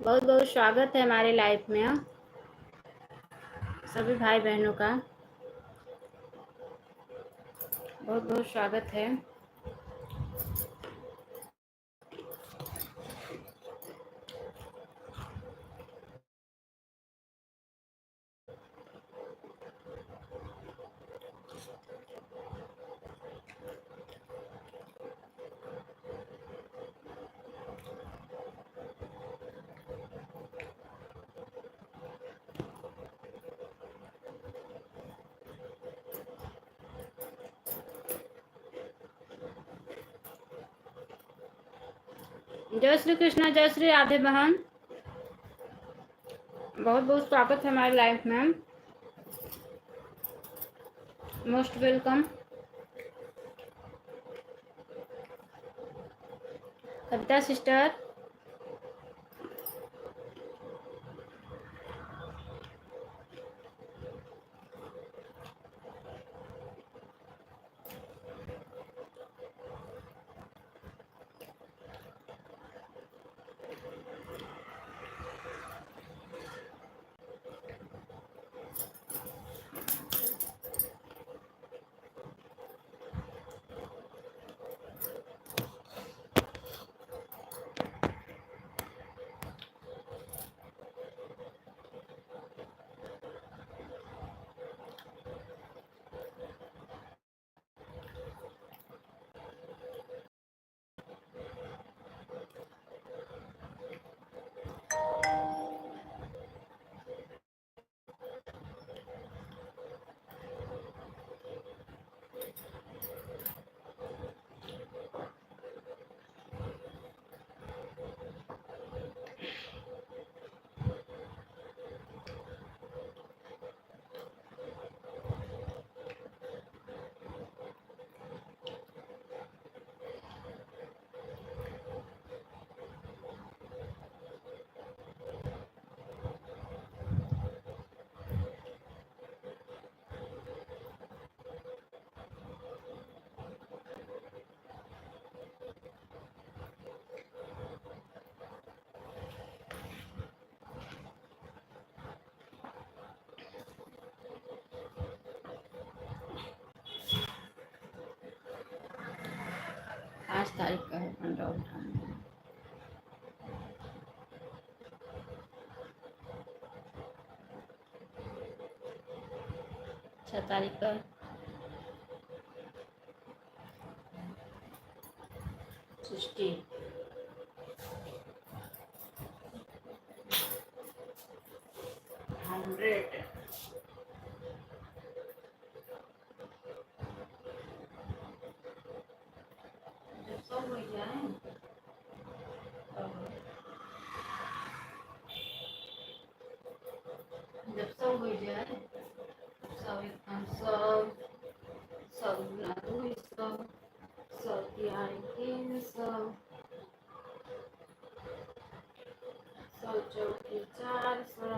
बहुत बहुत स्वागत है हमारे लाइफ में सभी भाई बहनों का बहुत बहुत स्वागत है। जय श्री कृष्णा, जय श्री राधे बहन। बहुत बहुत स्वागत है हमारे लाइफ में। Most welcome. कविता सिस्टर, आज तारीख का है 15 6 तारीख का 60 100 जब सब हो जाए जब सब हो जाए सब एकदम सब सब ना हुई सब यार के सब चौकी 400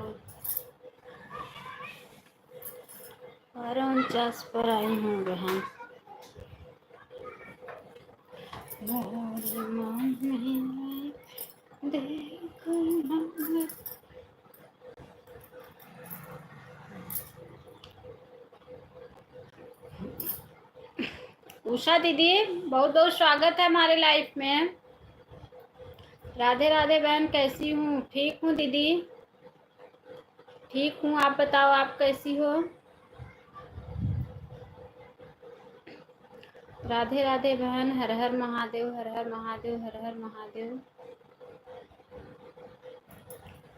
49 पर आई हूँ बहन। उषा दीदी, बहुत बहुत स्वागत है हमारे लाइफ में। राधे राधे बहन, कैसी हूँ? ठीक हूँ दीदी, ठीक हूँ। आप बताओ, आप कैसी हो? राधे राधे बहन। हर हर महादेव, हर हर महादेव, हर हर महादेव,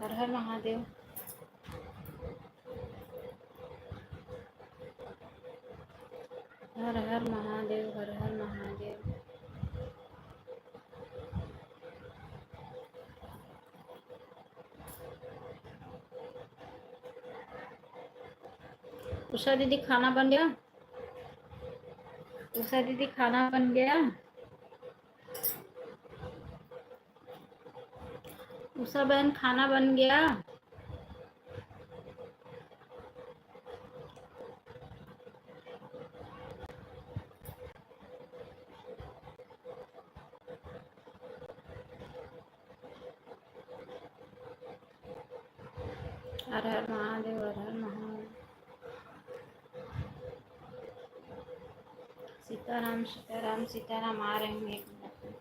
हर हर महादेव। हर हर महादेव, हर हर महादेव। उषा दीदी, खाना बन गया? उषा दीदी, खाना बन गया? उषा बहन, खाना बन गया? हर हर महादेव, हर हर महादेव। सीताराम सीताराम सीताराम। आ रहे हैं एक मिनट में।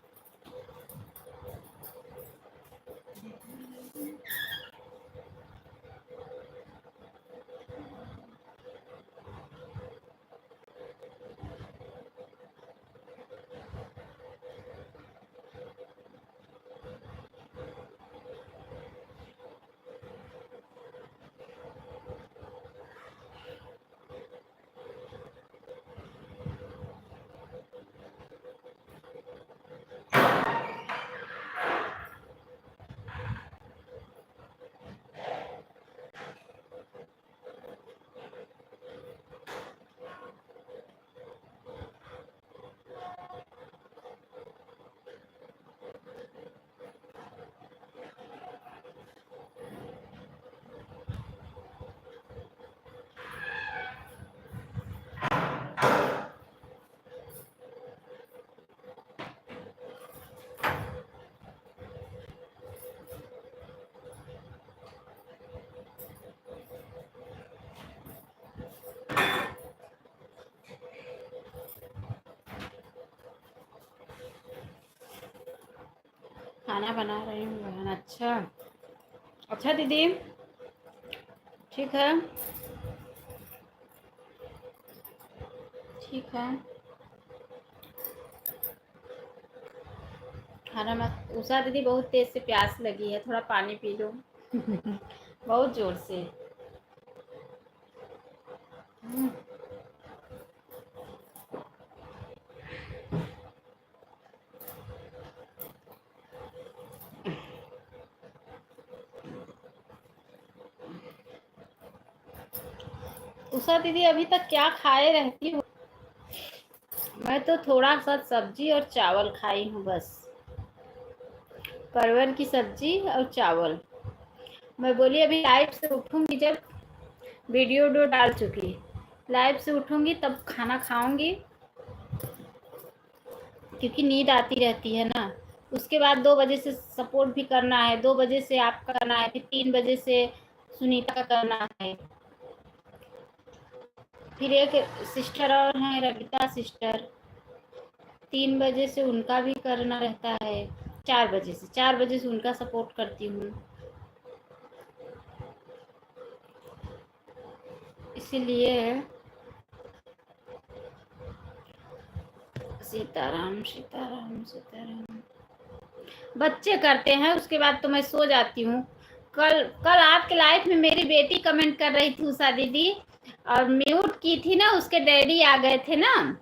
खाना बना रही हूँ बहन। अच्छा अच्छा दीदी, ठीक है ठीक है। खाना मत। उषा दीदी बहुत तेज से प्यास लगी है, थोड़ा पानी पी लो। बहुत जोर से। उषा दीदी अभी तक क्या खाए रहती हो? मैं तो थोड़ा सा सब्जी और चावल खाई हूँ बस। परवल की सब्जी और चावल। मैं बोली अभी लाइव से उठूंगी, जब वीडियो डाल चुकी, लाइव से उठूंगी तब खाना खाऊंगी, क्योंकि नींद आती रहती है ना। उसके बाद 2 बजे से सपोर्ट भी करना है, 2 बजे से आपका करना है, फिर 3 बजे से सुनीता का करना है, फिर एक सिस्टर और हैं रविता सिस्टर, 3 बजे से उनका भी करना रहता है। 4 बजे से उनका सपोर्ट करती हूँ, इसीलिए। सीताराम सीताराम सीताराम। बच्चे करते हैं, उसके बाद तो मैं सो जाती हूँ। कल कल आपके लाइफ में मेरी बेटी कमेंट कर रही थी उषा दीदी, और म्यूट की थी ना, उसके डैडी आ गए थे ना,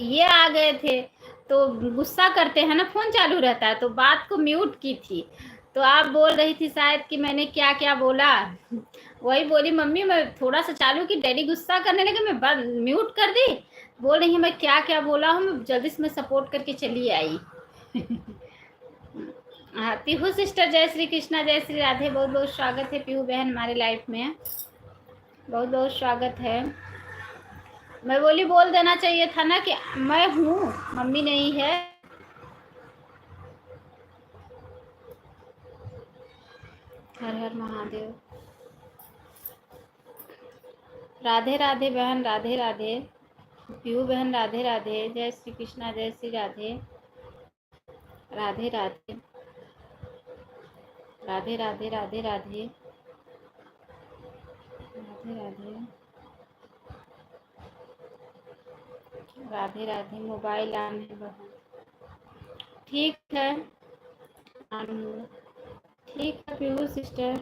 ये आ गए थे, तो गुस्सा करते हैं ना, फोन चालू रहता है, तो बात को म्यूट की थी। तो आप बोल रही थी शायद कि मैंने क्या क्या बोला। वही बोली मम्मी मैं थोड़ा सा चालू की, डैडी गुस्सा करने लगे, मैं म्यूट कर दी। बोल रही है मैं क्या क्या बोला हूँ, जल्दी से मैं सपोर्ट करके चली आई। हाँ पीहू सिस्टर, जय श्री कृष्णा, जय श्री राधे। बहुत बहुत स्वागत है पीहू बहन हमारे लाइफ में, बहुत बहुत स्वागत है। मैं बोली बोल देना चाहिए था ना कि मैं हूँ, मम्मी नहीं है। हर हर महादेव। राधे राधे बहन, राधे राधे। पीहू बहन राधे राधे, जय श्री कृष्णा, जय श्री राधे। राधे राधे राधे राधे राधे राधे राधे राधे राधे राधे। मोबाइल ऑन है बहन, ठीक है ऑन हुआ। ठीक है पीहू सिस्टर।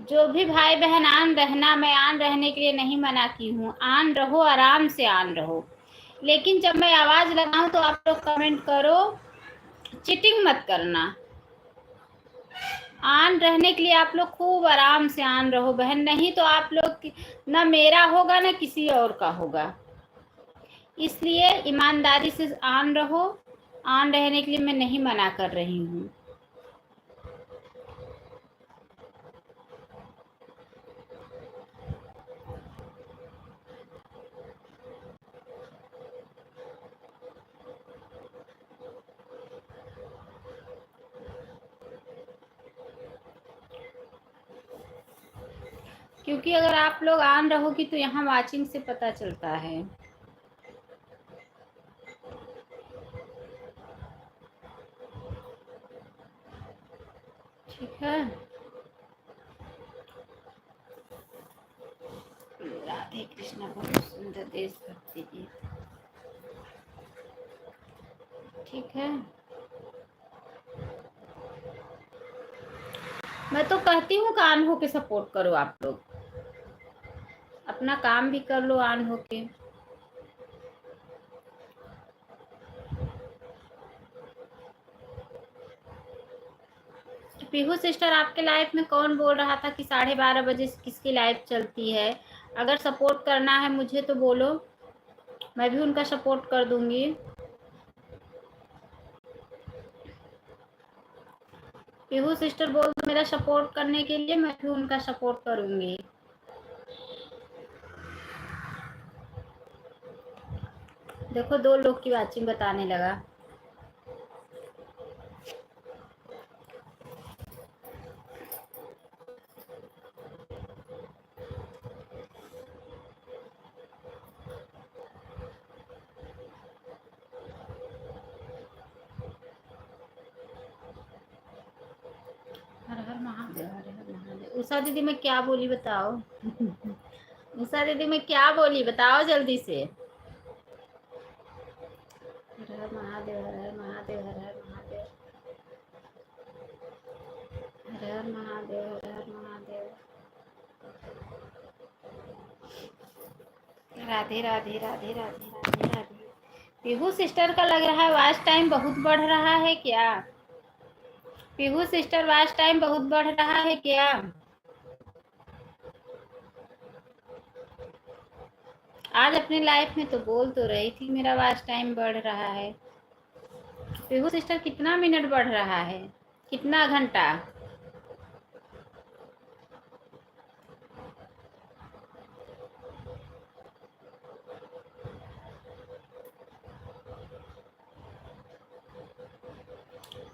जो भी भाई बहन आन रहना, मैं आन रहने के लिए नहीं मना की हूँ, आन रहो, आराम से आन रहो, लेकिन जब मैं आवाज लगाऊं तो आप लोग कमेंट करो, चीटिंग मत करना। आन रहने के लिए आप लोग खूब आराम से आन रहो बहन, नहीं तो आप लोग ना मेरा होगा ना किसी और का होगा, इसलिए ईमानदारी से आन रहो। आन रहने के लिए मैं नहीं मना कर रही हूँ। क्योंकि अगर आप लोग ऑन रहोगी तो यहाँ वाचिंग से पता चलता है। ठीक है, राधे कृष्णा बहुत सुंदर देशभक्ति गीत। ठीक है, मैं तो कहती हूँ कान होके सपोर्ट करो आप लोग, अपना काम भी कर लो ऑन होके। पीहू सिस्टर, आपके लाइफ में कौन बोल रहा था कि 12:30 बजे किसकी लाइफ चलती है? अगर सपोर्ट करना है मुझे तो बोलो, मैं भी उनका सपोर्ट कर दूंगी। पीहू सिस्टर बोल दो मेरा सपोर्ट करने के लिए, मैं भी उनका सपोर्ट करूंगी। देखो 2 लोग की वाचिंग बताने लगा। हर हर महादेव, हर हर महादेव। उषा दीदी मैं क्या बोली बताओ? उषा दीदी मैं क्या बोली बताओ जल्दी से। हर हर महादेव, हर हर महादेव, हर हर महादेव, हर हर महादेव, हर हर महादेव। राधे राधे राधे राधे राधे राधे। पीहू सिस्टर का लग रहा है वॉच टाइम बहुत बढ़ रहा है क्या? पीहू सिस्टर वॉच टाइम बहुत बढ़ रहा है क्या? आज अपनी लाइफ में तो बोल तो रही थी मेरा वॉच टाइम बढ़ रहा है। पीहू सिस्टर कितना मिनट बढ़ रहा है, कितना घंटा?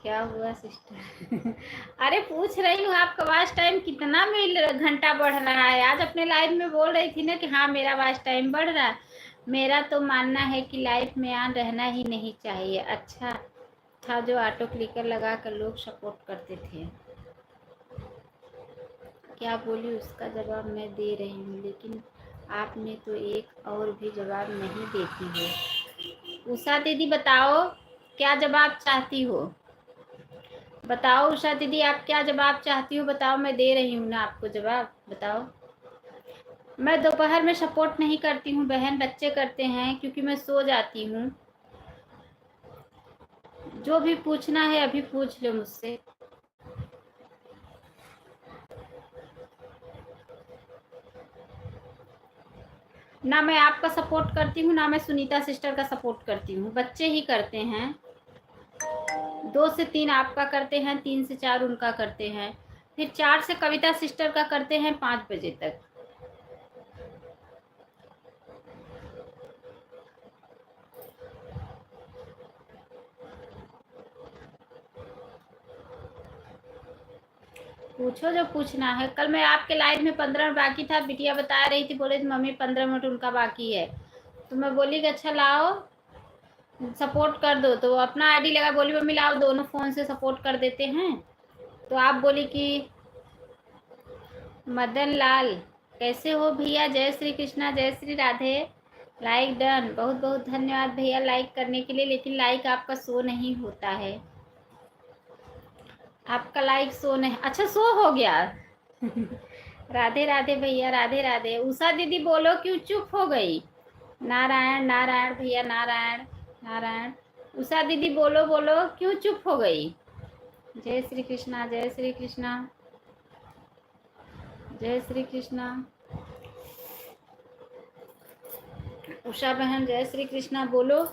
क्या हुआ सिस्टर? अरे पूछ रही हूँ आपका वॉच टाइम कितना घंटा बढ़ रहा है? आज अपने लाइफ में बोल रही थी ना कि हाँ मेरा वॉच टाइम बढ़ रहा है। मेरा तो मानना है कि लाइफ में ऑन रहना ही नहीं चाहिए। अच्छा था जो ऑटो क्लिकर लगा कर लोग सपोर्ट करते थे। क्या बोली उसका जवाब मैं दे रही हूँ, लेकिन आपने तो एक और भी जवाब नहीं देती हो। उषा दीदी बताओ क्या जवाब चाहती हो? बताओ उषा दीदी आप क्या जवाब चाहती हो? बताओ, मैं दे रही हूँ ना आपको जवाब, बताओ। मैं दोपहर में सपोर्ट नहीं करती हूँ बहन, बच्चे करते हैं क्योंकि मैं सो जाती हूँ। जो भी पूछना है अभी पूछ लो मुझसे। ना मैं आपका सपोर्ट करती हूँ, ना मैं सुनीता सिस्टर का सपोर्ट करती हूँ, बच्चे ही करते हैं। 2 से 3 आपका करते हैं, 3 से 4 उनका करते हैं, फिर 4 से कविता सिस्टर का करते हैं 5 बजे तक। पूछो जो पूछना है। कल मैं आपके लाइव में 15 मिनट बाकी था, बिटिया बता रही थी, बोले मम्मी 15 मिनट उनका बाकी है, तो मैं बोली कि अच्छा लाओ सपोर्ट कर दो, तो अपना आईडी लगा, बोली मम्मी लाओ दोनों फ़ोन से सपोर्ट कर देते हैं। तो आप बोली कि मदन लाल कैसे हो भैया, जय श्री कृष्णा, जय श्री राधे। लाइक डन, बहुत बहुत धन्यवाद भैया लाइक करने के लिए, लेकिन लाइक आपका शो नहीं होता है। आपका लाइक शो नहीं, अच्छा शो हो गया। राधे राधे भैया, राधे राधे। उषा दीदी बोलो क्यों चुप हो गई? नारायण नारायण भैया, नारायण नारायण। उषा दीदी बोलो बोलो क्यों चुप हो गई? जय श्री कृष्णा, जय श्री कृष्णा, जय श्री कृष्णा। उषा बहन जय श्री कृष्णा, बोलो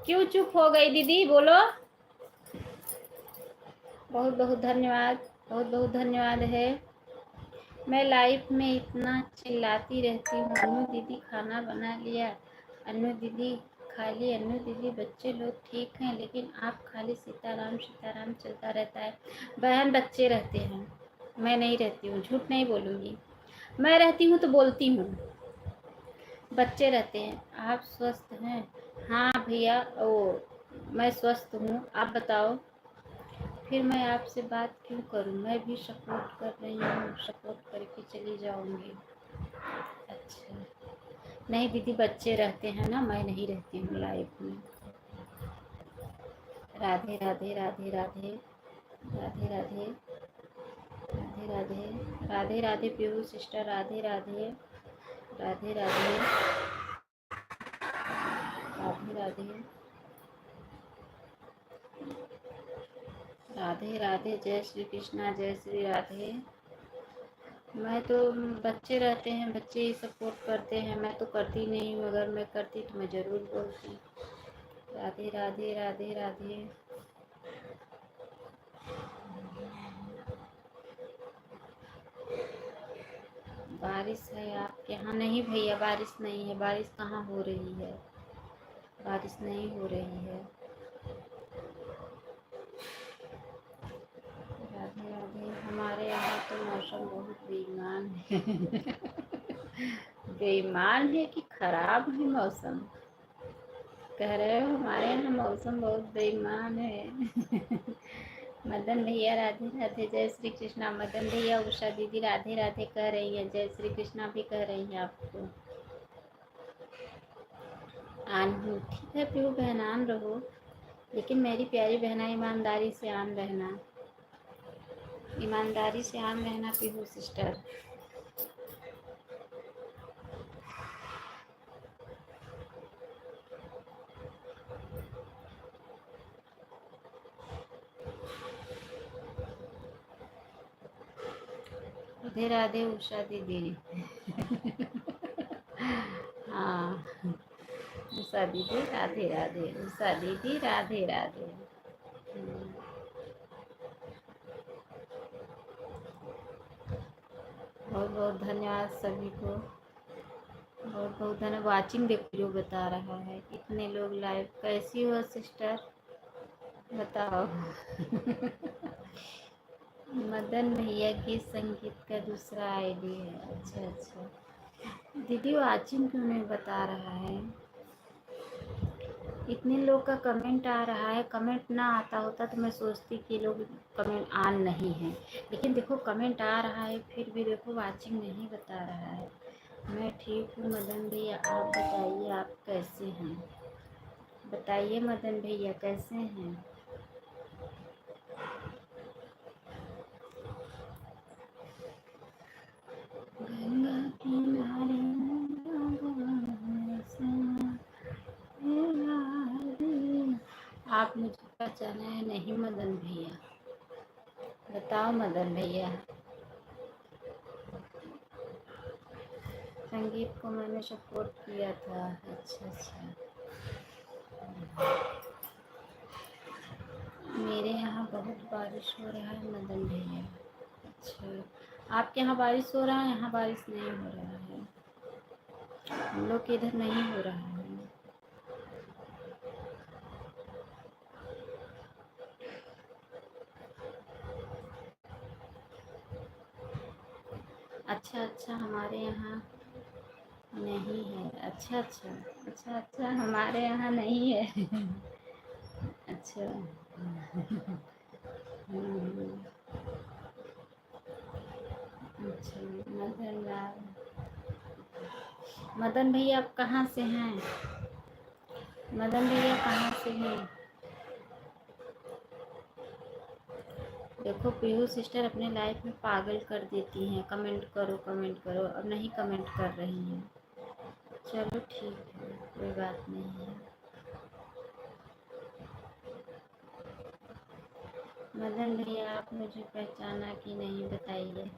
क्यों चुप हो गई दीदी, बोलो। बहुत बहुत धन्यवाद, बहुत बहुत धन्यवाद है। मैं लाइफ में इतना चिल्लाती रहती हूँ, अनु दीदी खाना बना लिया, अनु दीदी खा ली, अनु दीदी बच्चे लोग ठीक हैं, लेकिन आप खाली सीताराम सीताराम चलता रहता है। बहन बच्चे रहते हैं, मैं नहीं रहती हूँ, झूठ नहीं बोलूँगी। मैं रहती हूँ तो बोलती हूँ। बच्चे रहते हैं। आप स्वस्थ हैं? हाँ भैया, ओ मैं स्वस्थ हूँ, आप बताओ। फिर मैं आपसे बात क्यों करूँ, मैं भी सपोर्ट कर रही हूँ, सपोर्ट करके चली जाऊँगी। अच्छा, नहीं दीदी, बच्चे रहते हैं ना, मैं नहीं रहती हूँ लाइफ में। राधे राधे राधे राधे राधे राधे राधे राधे राधे राधे पीहू सिस्टर, राधे राधे राधे राधे राधे राधे राधे राधे। जय श्री कृष्णा, जय श्री राधे। मैं तो, बच्चे रहते हैं, बच्चे ही सपोर्ट करते हैं, मैं तो करती नहीं हूँ, अगर मैं करती तो मैं ज़रूर बोलती। राधे राधे राधे राधे। बारिश है आपके यहाँ? नहीं भैया, बारिश नहीं है। बारिश कहाँ हो रही है, बारिश नहीं हो रही है। राधे राधे। हमारे यहाँ तो मौसम बहुत बेईमान है। बेईमान है कि खराब है मौसम? कह रहे हो हमारे यहाँ मौसम बहुत बेईमान है। मदन भैया राधे राधे, जय श्री कृष्णा। मदन भैया, उषा दीदी राधे राधे कह रही है, जय श्री कृष्णा भी कह रही है आपको। आन हूँ, ठीक है पीहू बहन, आन रहो, लेकिन मेरी प्यारी बहना ईमानदारी से आन रहना, ईमानदारी से आन रहना पीहू सिस्टर। राधे राधे उषा दीदी। हाँ, उषा दीदी राधे राधे, उषा दीदी राधे राधे। बहुत बहुत धन्यवाद सभी को, बहुत बहुत धन्यवाद। वाचिंग देखो जो बता रहा है, इतने लोग लाइव। कैसी हो सिस्टर, बताओ। मदन भैया गीत संगीत का दूसरा आईडी है। अच्छा अच्छा दीदी, वाचिंग क्यों नहीं बता रहा है? इतने लोग का कमेंट आ रहा है, कमेंट ना आता होता तो मैं सोचती कि लोग कमेंट ऑन नहीं है, लेकिन देखो कमेंट आ रहा है, फिर भी देखो वाचिंग नहीं बता रहा है। मैं ठीक हूँ मदन भैया, आप बताइए आप कैसे हैं? बताइए मदन भैया कैसे हैं? गंगा किनारे आप मुझे पहचाना है नहीं मदन भैया? बताओ मदन भैया। संगीत को मैंने सपोर्ट किया था। अच्छा अच्छा, मेरे यहाँ बहुत बारिश हो रहा है मदन भैया। अच्छा, आपके यहाँ बारिश हो रहा है? यहाँ बारिश नहीं हो रहा है, हम लोग के इधर नहीं हो रहा है। अच्छा अच्छा, हमारे यहाँ नहीं है। अच्छा अच्छा अच्छा अच्छा, हमारे यहाँ नहीं है। अच्छा। हम्म, अच्छा मदन लाल, मदन भैया आप कहाँ से हैं? मदन भैया कहाँ से हैं? देखो पीहू सिस्टर अपने लाइफ में पागल कर देती हैं, कमेंट करो कमेंट करो, अब नहीं कमेंट कर रही हैं। चलो ठीक है, कोई बात नहीं है। मदन भैया आप मुझे पहचाना कि नहीं, बताइए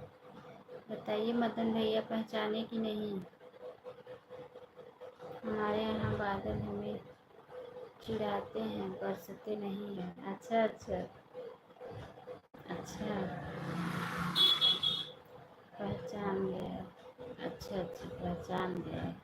बताइए मदन भैया, पहचाने कि नहीं? हमारे यहाँ बादल हमें चिढ़ाते हैं, बरसते नहीं हैं। अच्छा अच्छा अच्छा, पहचान गया। अच्छा अच्छा, पहचान गया।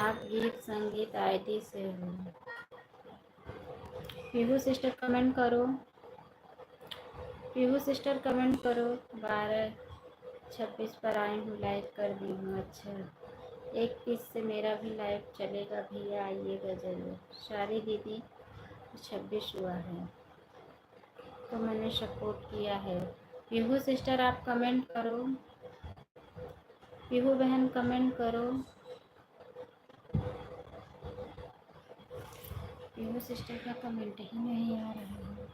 आप गीत संगीत आईटी से हो। पीहू सिस्टर कमेंट करो, पीहू सिस्टर कमेंट करो। 12:26 पर आई हूँ, लाइक कर दी हूँ। अच्छा, 1:30 से मेरा भी लाइव चलेगा भैया, आइएगा ज़रूर। सारी दीदी 26 हुआ है तो मैंने सपोर्ट किया है। पीहू सिस्टर आप कमेंट करो, पीहू बहन कमेंट करो। पीहू सिस्टर का कमेंट ही नहीं आ रहा है।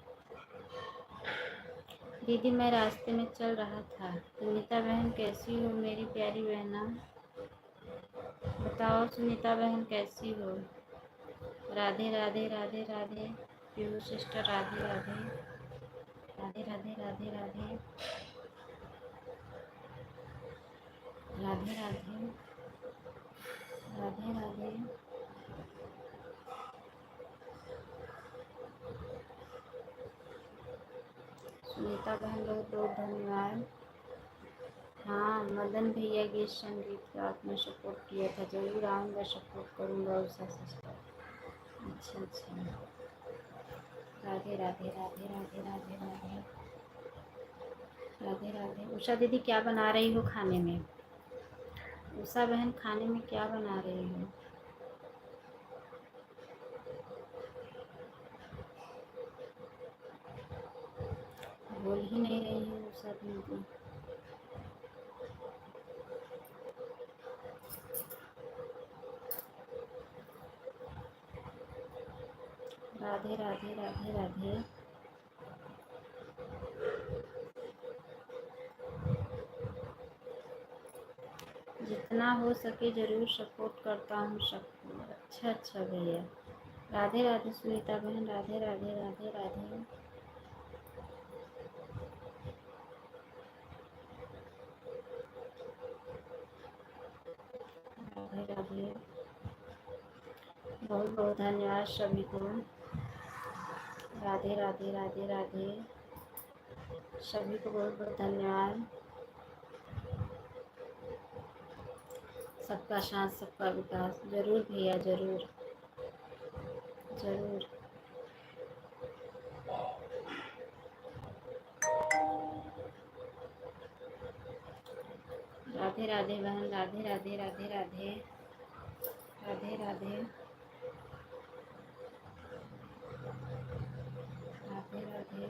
दीदी मैं रास्ते में चल रहा था। सुनीता बहन कैसी हो मेरी प्यारी बहना? बताओ सुनीता बहन कैसी हो? राधे राधे राधे राधे। पीहू सिस्टर राधे राधे राधे राधे राधे राधे राधे राधे राधे राधे। सुनीता बहन बहुत बहुत धन्यवाद। हाँ, मदन भैया गीत संगीत का आपने सपोर्ट किया था, जरूर आऊँगा, सपोर्ट करूँगा उषा सिस्टर। अच्छा अच्छा, राधे राधे राधे राधे राधे राधे राधे राधे। उषा दीदी क्या बना रही हो खाने में? उषा बहन खाने में क्या बना रही हो? बोल ही नहीं रही है उषा दीदी। राधे राधे राधे राधे। जितना हो सके ज़रूर सपोर्ट करता हूँ सबको। अच्छा अच्छा भैया। राधे राधे सुनीता बहन, राधे राधे राधे राधे राधे राधे। बहुत बहुत धन्यवाद सभी को। राधे राधे राधे राधे। सभी को बहुत बहुत धन्यवाद। सबका साथ सबका विकास। जरूर भैया जरूर जरूर। राधे राधे बहन, राधे राधे राधे राधे राधे राधे राधे राधे।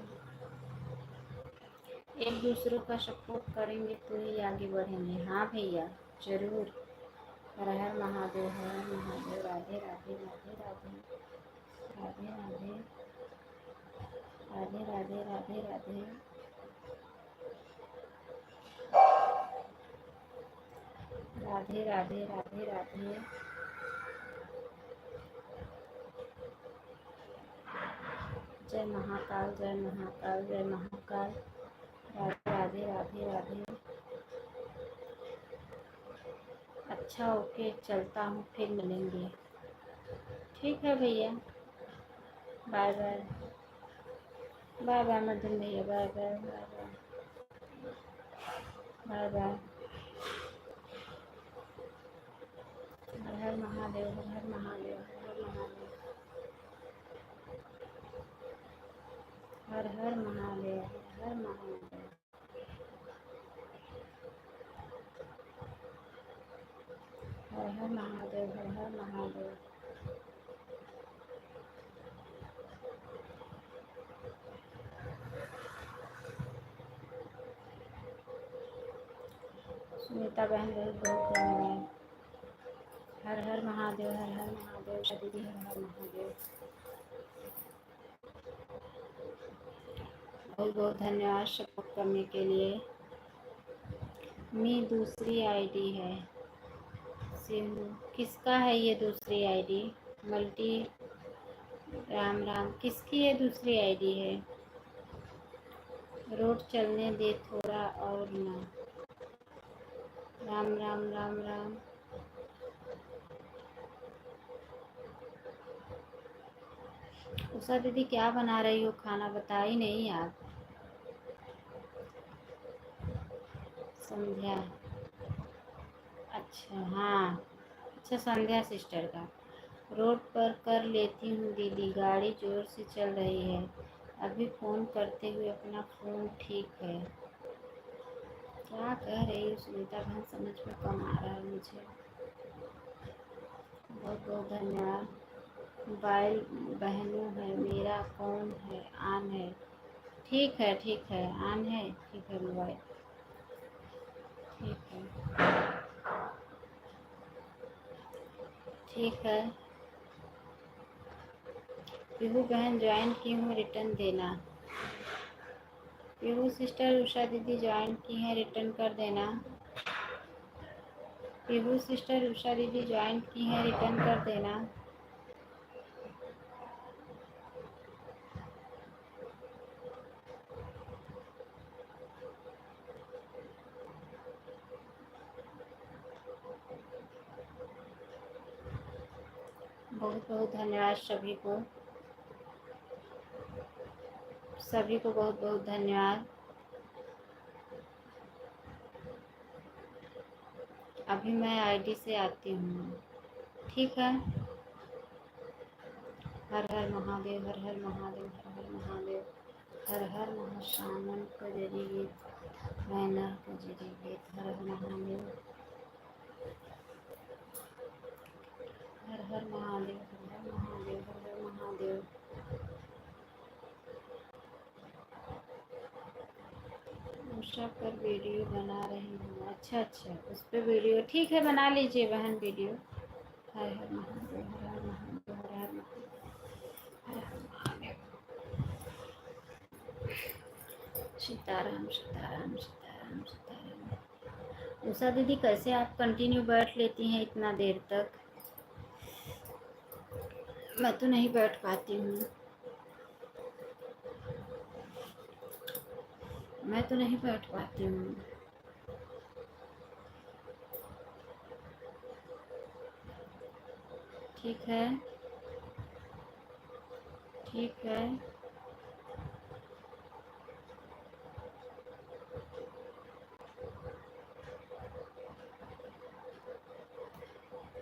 एक दूसरों का सपोर्ट करेंगे तो ही आगे बढ़ेंगे। हाँ भैया जरूर। हर हर महादेव, हर हर महादेव। राधे राधे राधे राधे राधे राधे राधे राधे राधे राधे राधे राधे राधे। जय महाकाल, जय महाकाल, जय महाकाल। राधे राधे राधे राधे। अच्छा ओके, चलता हूँ, फिर मिलेंगे। ठीक है भैया, bye bye. Bye bye Madan भैया, bye bye bye bye bye bye. हर हर महादेव, हर हर महादेव, हर हर महादेव, हर हर महादेव, हर हर महादेव, हर हर महादेव। सुनीता बहन बहुत बहुत धन्यवाद। हर हर महादेव, हर हर महादेव। दीदी हर हर महादेव। बहुत बहुत धन्यवाद सपोर्ट करने के लिए। मेरी दूसरी आईडी है सिम। किसका है ये दूसरी आईडी? मल्टी राम राम। किसकी ये दूसरी आईडी है? रोड चलने दे थोड़ा और ना। राम राम राम राम। उषा दीदी क्या बना रही हो खाना? बता ही नहीं आप। संध्या, अच्छा हाँ, अच्छा, संध्या सिस्टर का। रोड पर कर लेती हूँ दीदी, गाड़ी जोर से चल रही है। अभी फ़ोन करते हुए अपना फ़ोन ठीक है। क्या कह रही हो सुनीता बहन, समझ में कम आ रहा है मुझे। बहुत बहुत धन्यवाद। मोबाइल बहनों है, मेरा कौन है, आन है। ठीक है ठीक है, आन है, ठीक है मोबाइल, ठीक है ठीक है। पीहू बहन ज्वाइन की हूँ, रिटर्न देना। पीहू सिस्टर, उषा दीदी ज्वाइन की हैं, रिटर्न कर देना। पीहू सिस्टर, उषा दीदी ज्वाइन की हैं, रिटर्न कर देना। बहुत बहुत धन्यवाद सभी को, सभी को बहुत बहुत धन्यवाद। अभी मैं आईडी से आती हूँ, ठीक है। हर हर महादेव, हर हर महादेव, हर हर महादेव, हर हर महाशामन कजरी गीत, मैना कजरी गीत, हर हर महादेव, हर हर महादेव, हर हर महादेव, हर हर महादेव। उषा पर वीडियो बना रही हूँ। अच्छा अच्छा, उस पर वीडियो, ठीक है बना लीजिए बहन वीडियो। हर हर महादेव, हर हर महादेव, हर हर महादेव, हर हर महादेव। सीताराम सीताराम सीताराम सीताराम। उषा दीदी, कैसे आप कंटिन्यू बैठ लेती हैं इतना देर तक? मैं तो नहीं बैठ पाती हूँ, मैं तो नहीं बैठ पाती हूँ। ठीक है ठीक है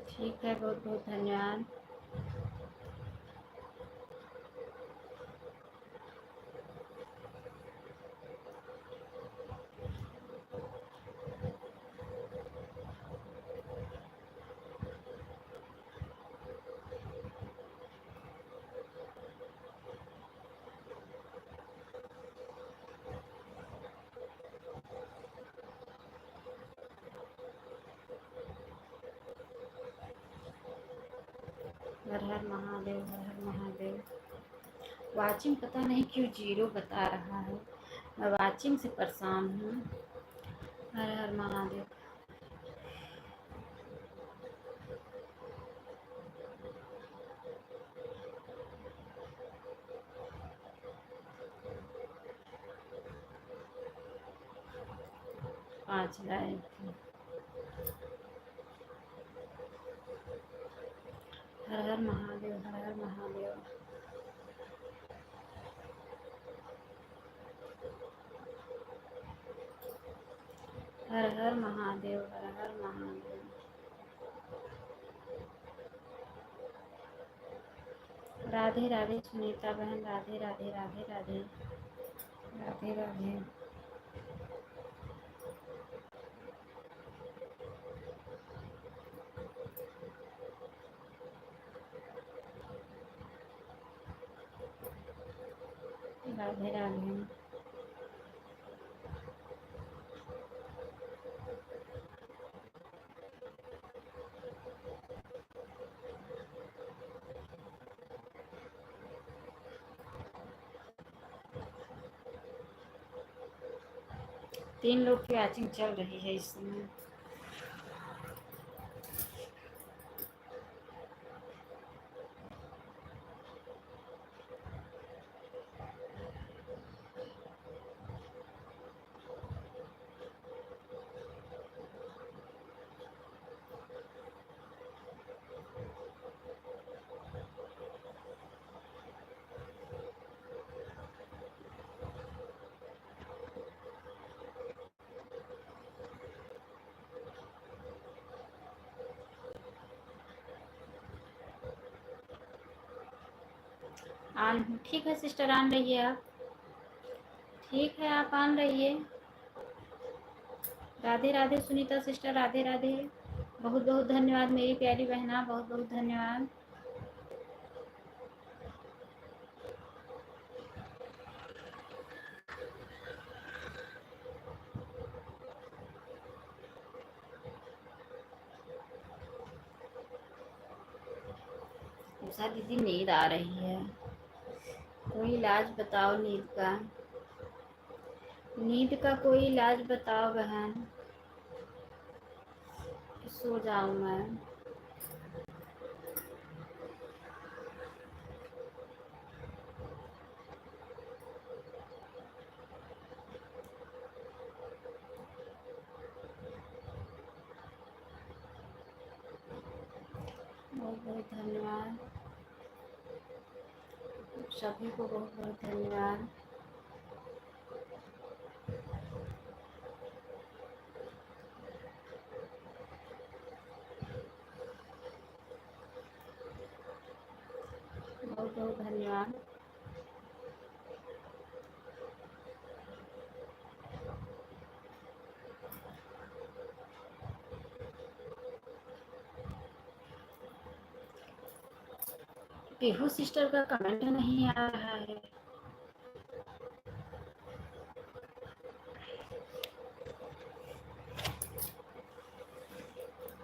ठीक है, बहुत बहुत धन्यवाद। हर हर महादेव, हर हर महादेव। वाचिंग पता नहीं क्यों जीरो बता रहा है, मैं वाचिंग से परेशान हूँ। हर हर महादेव। पाँच लाइक। हर हर महादेव, हर हर महादेव। हर हर महादेव, हर हर महादेव। राधे राधे सुनीता बहन, राधे राधे राधे राधे राधे राधे। राधे राधे। तीन लोग की वॉचिंग चल रही है इस समय। ऑन हूँ। ठीक है सिस्टर, ऑन रहिए आप। ठीक है, आप ऑन रहिए। राधे राधे सुनीता सिस्टर, राधे राधे। बहुत बहुत धन्यवाद मेरी प्यारी बहना, बहुत बहुत धन्यवाद। उषा दीदी नींद आ रही है, कोई इलाज बताओ नींद का। नींद का कोई इलाज बताओ बहन, सो जाऊं मैं। बहुत बहुत धन्यवाद सभी को, बहुत बहुत धन्यवाद। बहुत बहुत धन्यवाद। केहू सिस्टर का कमेंट नहीं आ रहा है।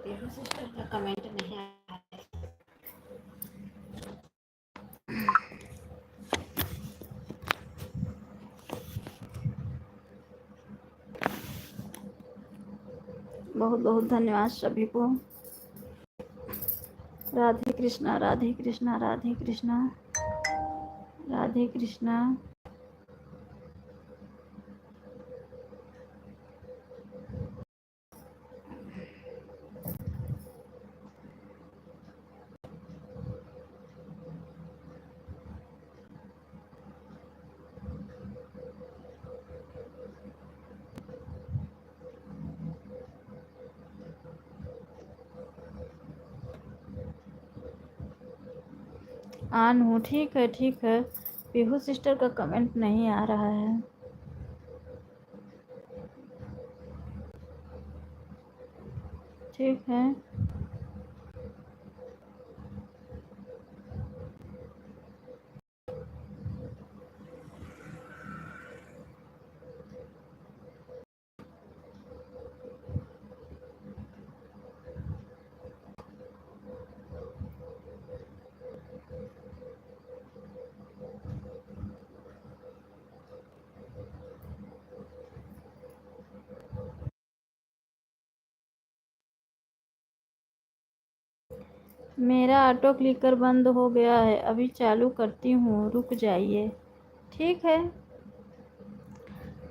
केहू सिस्टर का कमेंट नहीं आ रहा है। बहुत बहुत धन्यवाद सभी को। राधे कृष्णा, राधे कृष्णा, राधे कृष्णा, राधे कृष्णा। ऑन हूँ, ठीक है ठीक है। पीहू सिस्टर का कमेंट नहीं आ रहा है। ठीक है। मेरा ऑटो क्लिकर बंद हो गया है, अभी चालू करती हूँ, रुक जाइए। ठीक है,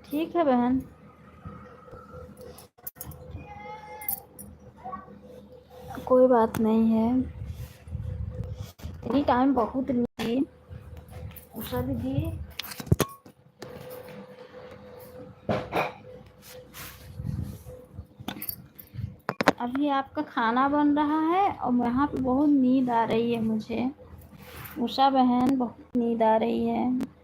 ठीक है बहन। कोई बात नहीं है। इतनी टाइम बहुत नहीं। उषा दीदी, अभी आपका खाना बन रहा है और यहाँ पे बहुत नींद आ रही है मुझे। उषा बहन, बहुत नींद आ रही है।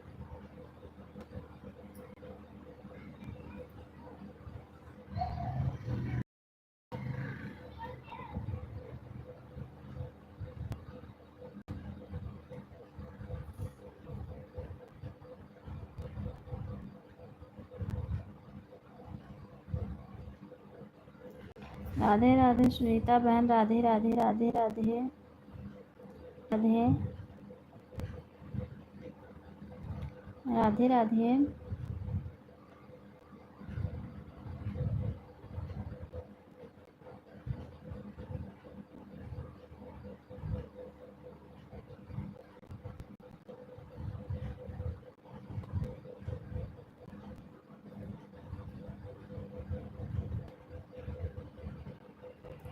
राधे राधे सुनीता बहन, राधे राधे, राधे राधे, राधे राधे राधे।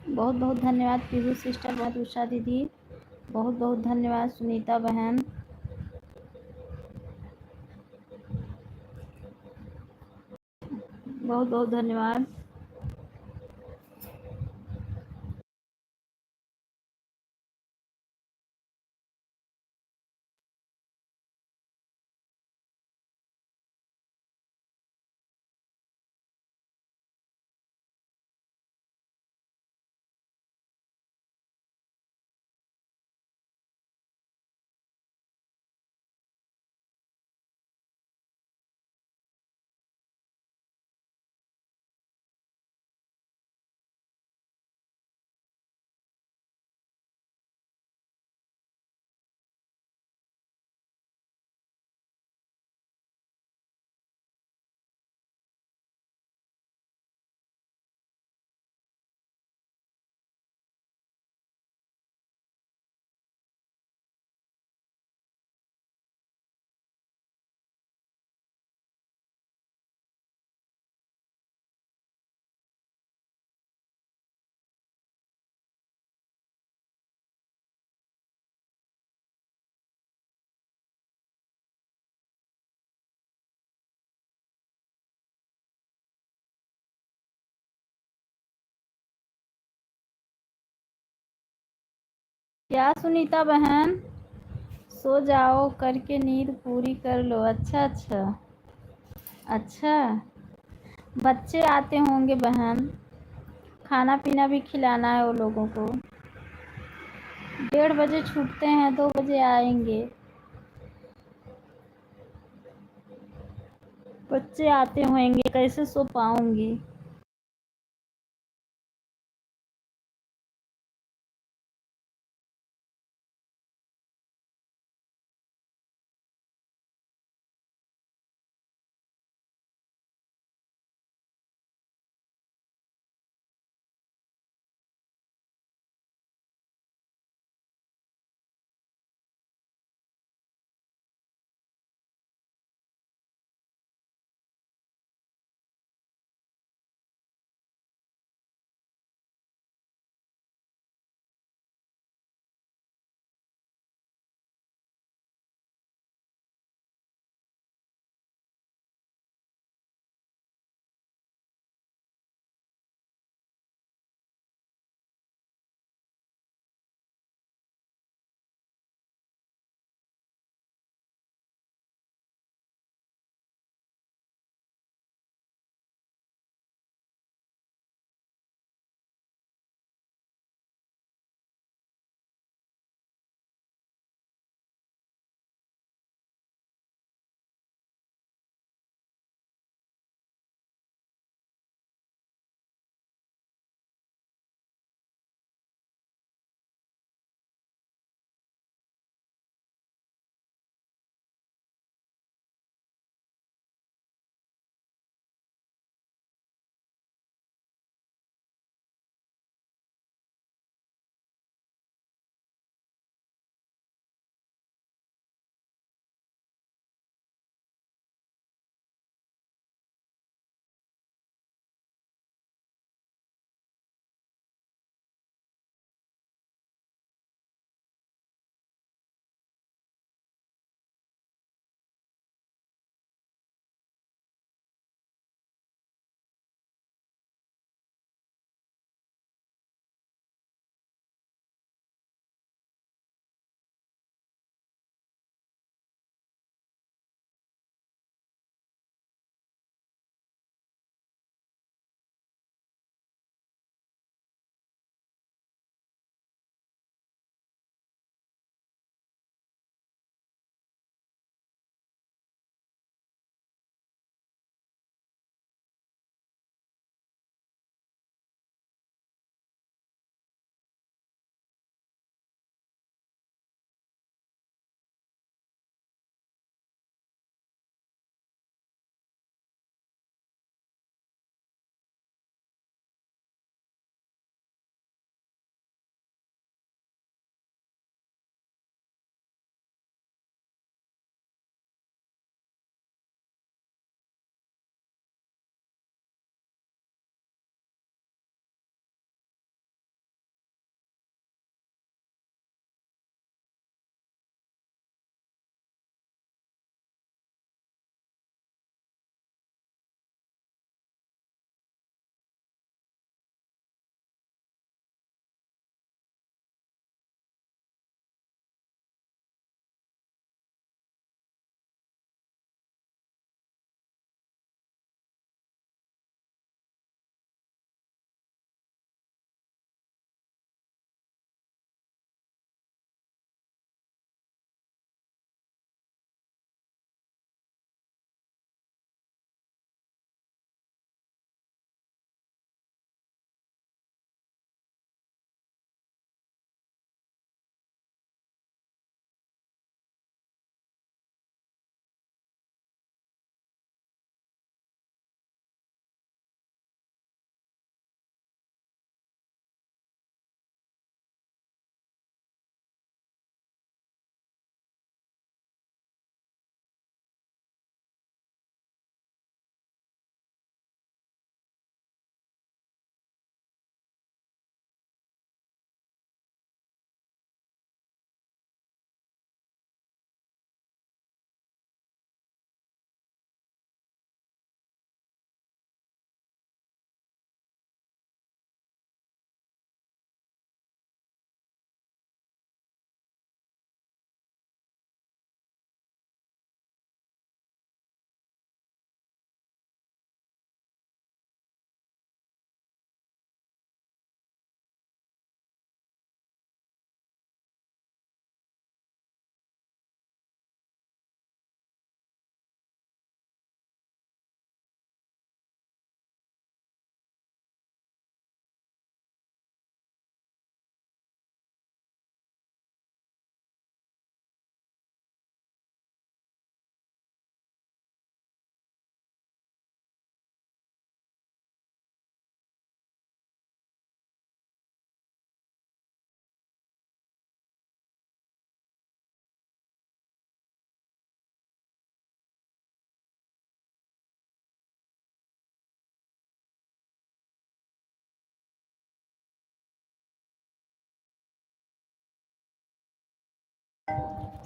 बहुत बहुत धन्यवाद पीहू सिस्टर, बहुत उषा दीदी, बहुत बहुत धन्यवाद सुनीता बहन। बहुत बहुत धन्यवाद। क्या सुनीता बहन? सो जाओ, करके नींद पूरी कर लो। अच्छा अच्छा अच्छा। बच्चे आते होंगे बहन, खाना पीना भी खिलाना है वो लोगों को। 1:30 बजे छूटते हैं, 2 बजे आएंगे। बच्चे आते होंगे, कैसे सो पाऊंगी।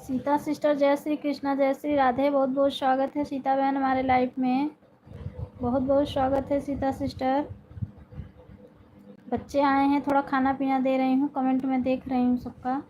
सीता सिस्टर, जय श्री कृष्णा, जय श्री राधे। बहुत बहुत स्वागत है सीता बहन हमारे लाइफ में। बहुत बहुत स्वागत है सीता सिस्टर। बच्चे आए हैं, थोड़ा खाना पीना दे रही हूँ, कमेंट में देख रही हूँ सबका।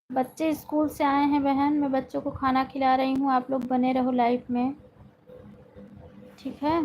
बच्चे स्कूल से आए हैं बहन, मैं बच्चों को खाना खिला रही हूँ, आप लोग बने रहो लाइफ में, ठीक है।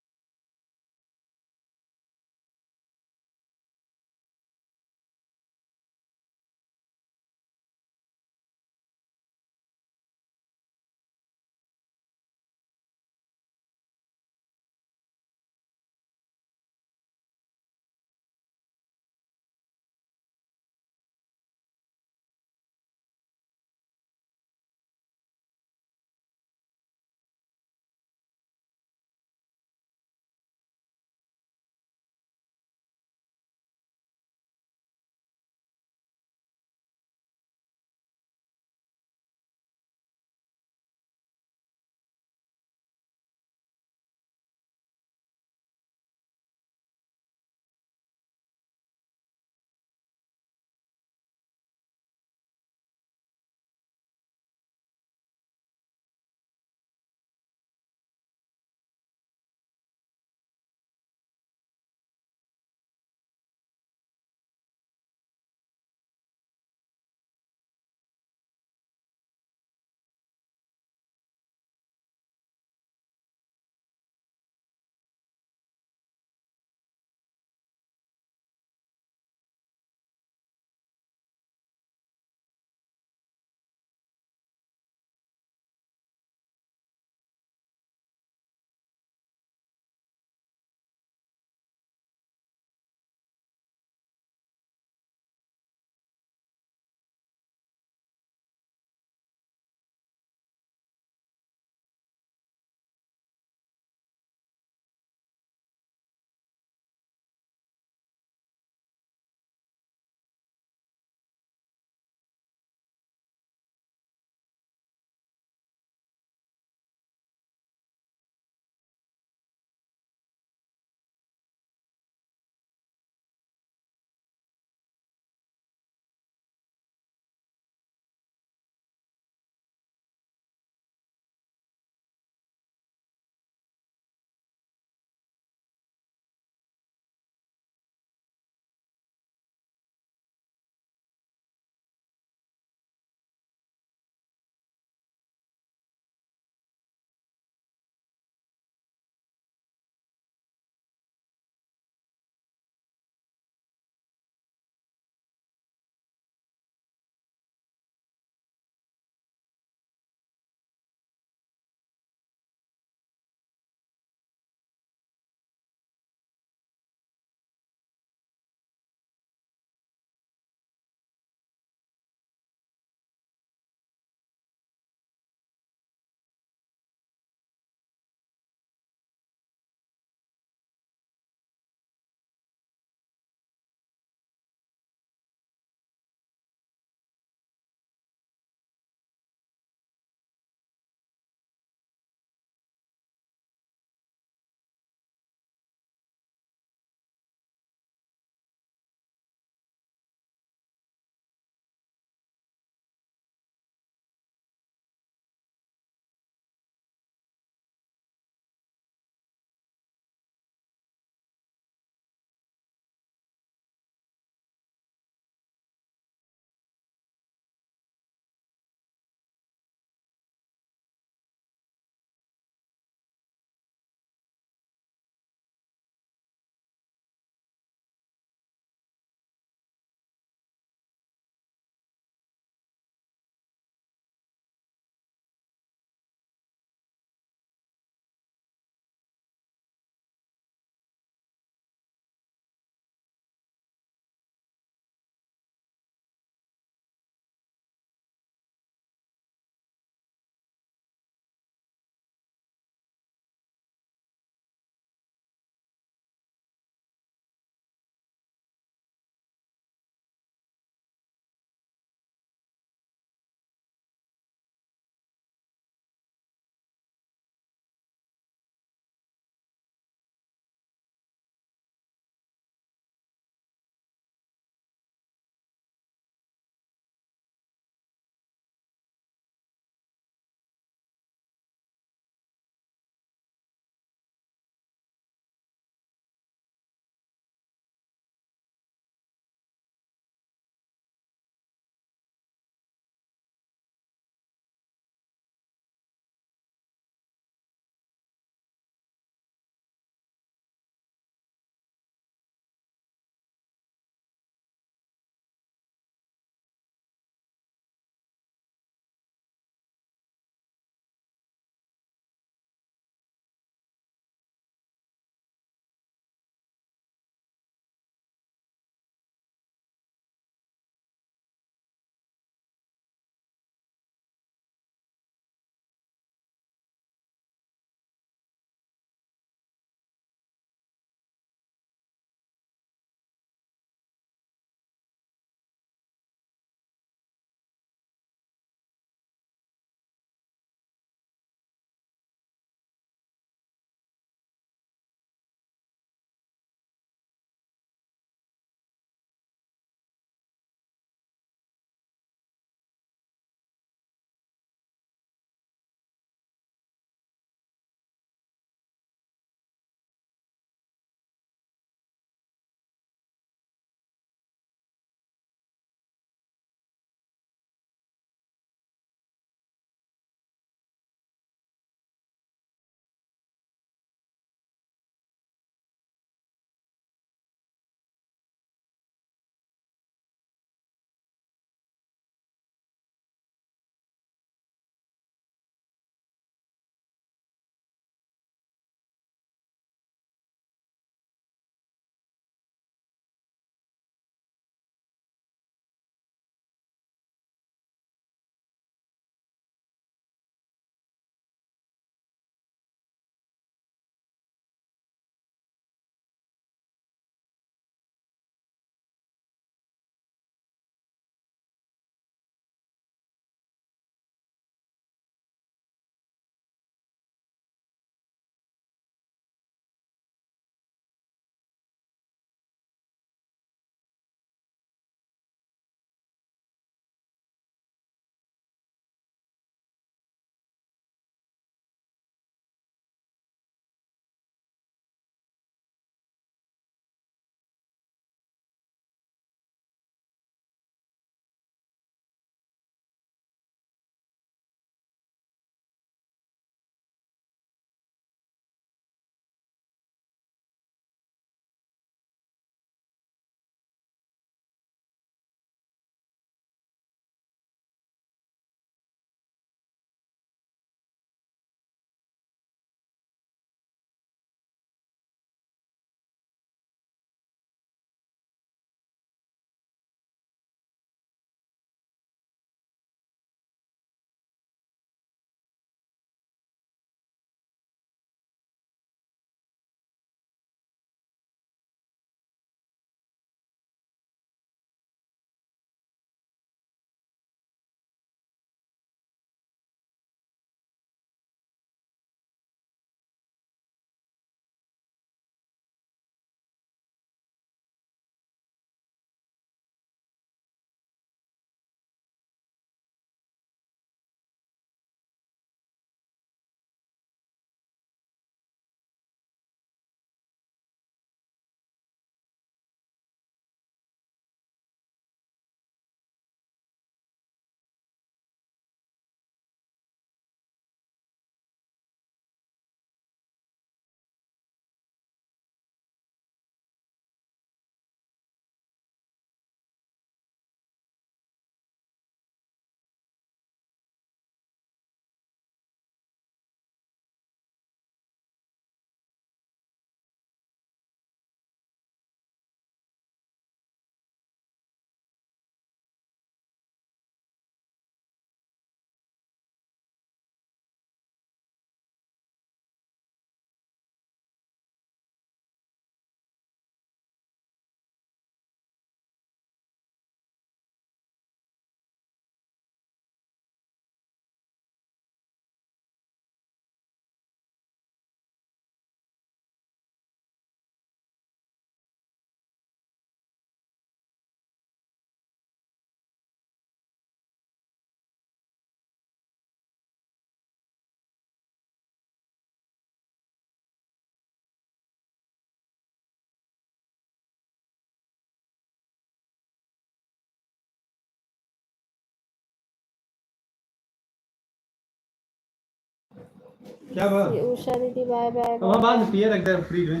क्या हुआ? उषा दीदी बाय बाय। वहाँ बाद में पिए रख दे फ्रिज में।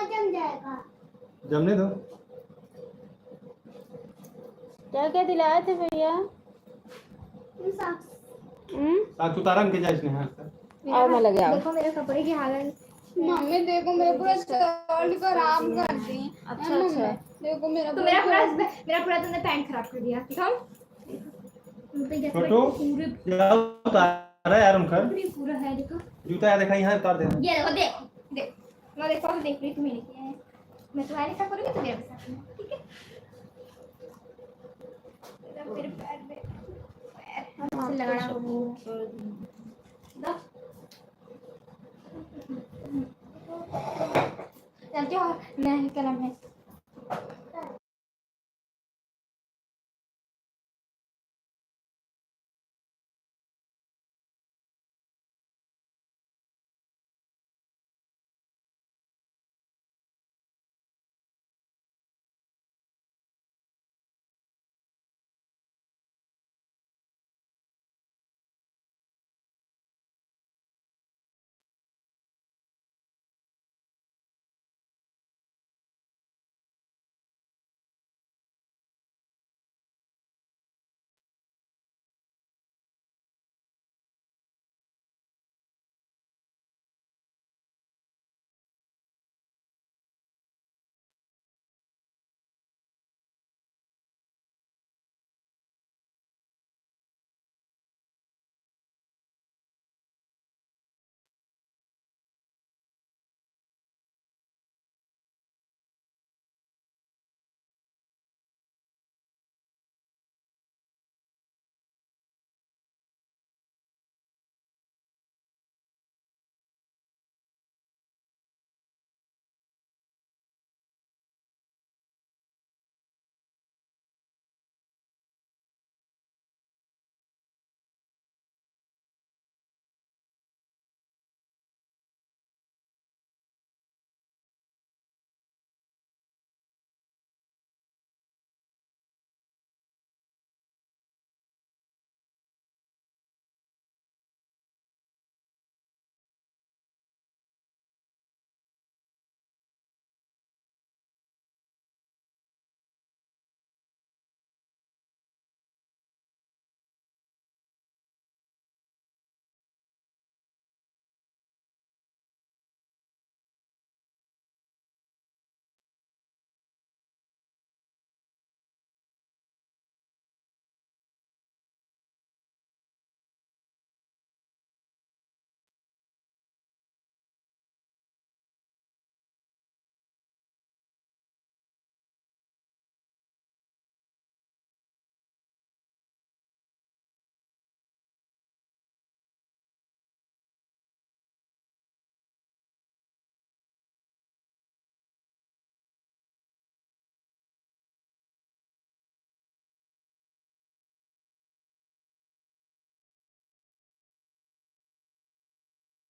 जम जाएगा। जमने दो। क्या क्या दिलाए थे भैया? साथ उतारा के जा इसने हाथ से। आओ मैं लगे आओ। देखो मेरे कपड़े की हालत। मम्मी देखो मेरे पूरा शर्ट को आराम कर दी। अच्छा अच्छा। देखो मेरा पूरा तुमने पैंट खराब कर दिया। दिखाओ। छोटू क्या उतारा यार उनका? पूरा है देखो। जूता यार देखा यहाँ उतार देना। ये देखो देख मैं देखो देख रही तू मेरे क्या है। मैं तुम्हारे साथ करूँगी तो मेरे साथ करना, ठीक है? मेरे पैर में पैर लगाना जानती हो मैं क्या नाम है